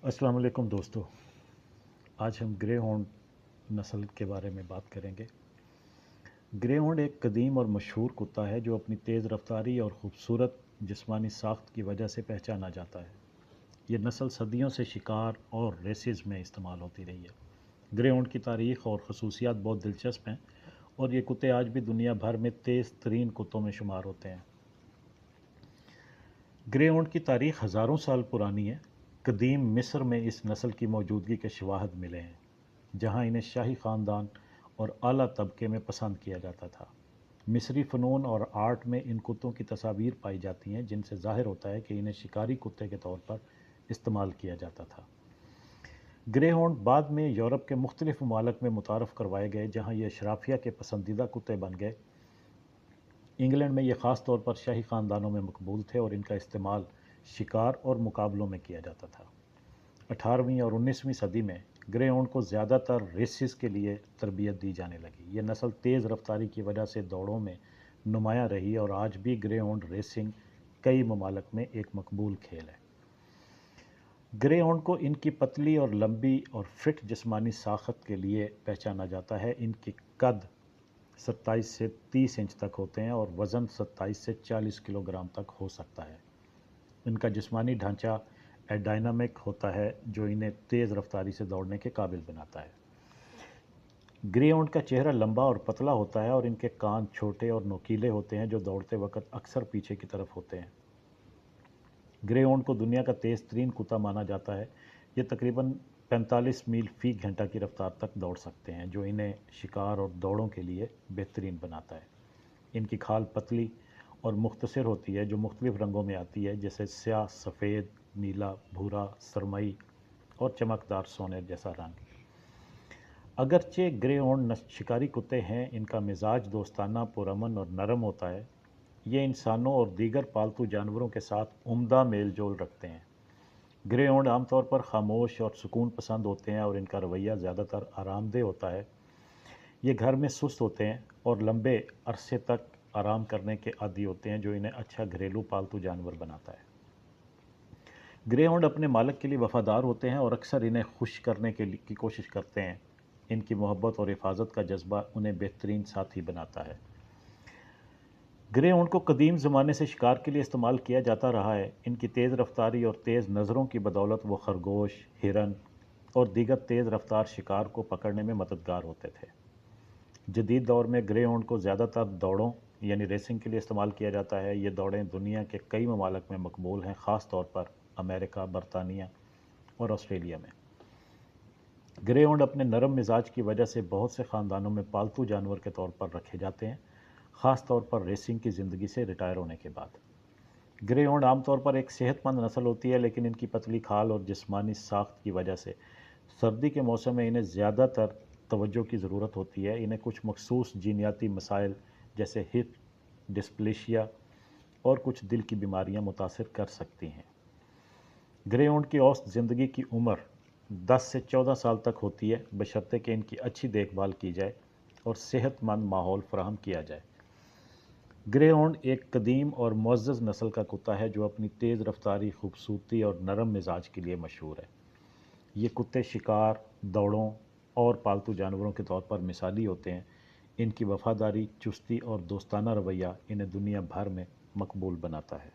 अस्सलाम वालेकुम दोस्तों। आज हम ग्रे हॉर्न नस्ल के बारे में बात करेंगे। ग्रे हॉर्न एक कदीम और मशहूर कुत्ता है जो अपनी तेज़ रफ्तारी और ख़ूबसूरत जिस्मानी साख्त की वजह से पहचाना जाता है। ये नस्ल सदियों से शिकार और रेसेस में इस्तेमाल होती रही है। ग्रे हॉर्न की तारीख़ और खसूसियात बहुत दिलचस्प हैं और ये कुत्ते आज भी दुनिया भर में तेज़ तरीन कुत्तों में शुमार होते हैं। ग्रे हॉर्न की तारीख़ हज़ारों साल पुरानी है। कदीम मिस्र में इस नस्ल की मौजूदगी के शवाहद मिले हैं, जहाँ इन्हें शाही ख़ानदान और आला तबके में पसंद किया जाता था। मिस्री फ़नून और आर्ट में इन कुत्तों की तस्वीर पाई जाती हैं, जिनसे ज़ाहिर होता है कि इन्हें शिकारी कुत्ते के तौर पर इस्तेमाल किया जाता था। ग्रे हॉर्न बाद में यूरोप के मुख्तलिफ ममालिक में मुतारफ़ करवाए गए, जहाँ ये अशराफिया के पसंदीदा कुत्ते बन गए। इंग्लैंड में ये ख़ास तौर पर शाही ख़ानदानों में मकबूल थे और इनका इस्तेमाल शिकार और मुकाबलों में किया जाता था। 18वीं और 19वीं सदी में ग्रे हॉर्न को ज़्यादातर रेसिस के लिए तरबियत दी जाने लगी। ये नस्ल तेज़ रफ्तारी की वजह से दौड़ों में नुमायाँ रही और आज भी ग्रे हॉर्न रेसिंग कई ममालिक में एक मकबूल खेल है। ग्रे हॉर्न को इनकी पतली और लंबी और फिट जिस्मानी साख्त के लिए पहचाना जाता है। इनकी कद 27 से 30 इंच तक होते हैं और वज़न 27 से 40 किलोग्राम तक हो सकता है। इनका जिस्मानी ढांचा एडाइनामिक होता है, जो इन्हें तेज़ रफ्तारी से दौड़ने के काबिल बनाता है। ग्रे हॉर्न का चेहरा लंबा और पतला होता है और इनके कान छोटे और नोकीले होते हैं, जो दौड़ते वक्त अक्सर पीछे की तरफ होते हैं। ग्रे हॉर्न को दुनिया का तेज़ तरीन कुत्ता माना जाता है। ये तकरीबन 45 मील फ़ी घंटा की रफ्तार तक दौड़ सकते हैं, जो इन्हें शिकार और दौड़ों के लिए बेहतरीन बनाता है। इनकी खाल पतली और मुख्तसर होती है, जो मुख्तलिफ रंगों में आती है, जैसे स्याह, सफ़ेद, नीला, भूरा, सरमई और चमकदार सोने जैसा रंग। अगरचे ग्रे हॉर्न शिकारी कुत्ते हैं, इनका मिजाज दोस्ताना, पुरअमन और नरम होता है। ये इंसानों और दीगर पालतू जानवरों के साथ उम्दा मेल जोल रखते हैं। ग्रे हॉर्न आमतौर पर खामोश और सुकून पसंद होते हैं और इनका रवैया ज़्यादातर आरामदेह होता है। ये घर में सुस्त होते हैं और लंबे अरसे तक आराम करने के आदी होते हैं, जो इन्हें अच्छा घरेलू पालतू जानवर बनाता है। ग्रे हॉर्न अपने मालिक के लिए वफादार होते हैं और अक्सर इन्हें खुश करने की कोशिश करते हैं। इनकी मोहब्बत और हिफाजत का जज्बा उन्हें बेहतरीन साथी बनाता है। ग्रे हॉर्न को कदीम ज़माने से शिकार के लिए इस्तेमाल किया जाता रहा है। इनकी तेज़ रफ्तारी और तेज़ नज़रों की बदौलत वो खरगोश, हिरन और दीगर तेज़ रफ्तार शिकार को पकड़ने में मददगार होते थे। जदीद दौर में ग्रे हॉर्न को ज़्यादातर दौड़ों यानी रेसिंग के लिए इस्तेमाल किया जाता है। ये दौड़ें दुनिया के कई ममालिक में मकबूल हैं, ख़ास तौर पर अमेरिका, बरतानिया और ऑस्ट्रेलिया में। ग्रे हॉर्न अपने नरम मिजाज की वजह से बहुत से ख़ानदानों में पालतू जानवर के तौर पर रखे जाते हैं, ख़ास तौर पर रेसिंग की ज़िंदगी से रिटायर होने के बाद। ग्रे हॉर्न आमतौर पर एक सेहतमंद नस्ल होती है, लेकिन इनकी पतली खाल और जिस्मानी साख्त की वजह से सर्दी के मौसम में इन्हें ज़्यादातर तवज्जो की ज़रूरत होती है। इन्हें कुछ मखसूस जीनियाती मसाइल जैसे हिप डिस्प्लेशिया और कुछ दिल की बीमारियां मुतासिर कर सकती हैं। ग्रे हॉर्न की औसत ज़िंदगी की उम्र 10 से 14 साल तक होती है, बशर्ते कि इनकी अच्छी देखभाल की जाए और सेहतमंद माहौल फराहम किया जाए। ग्रे हॉर्न एक कदीम और मुअज़्ज़ज़ नस्ल का कुत्ता है, जो अपनी तेज़ रफ्तारी, खूबसूरती और नरम मिजाज के लिए मशहूर है। ये कुत्ते शिकार, दौड़ों और पालतू जानवरों के तौर पर मिसाली होते हैं। इनकी वफादारी, चुस्ती और दोस्ताना रवैया इन्हें दुनिया भर में मकबूल बनाता है।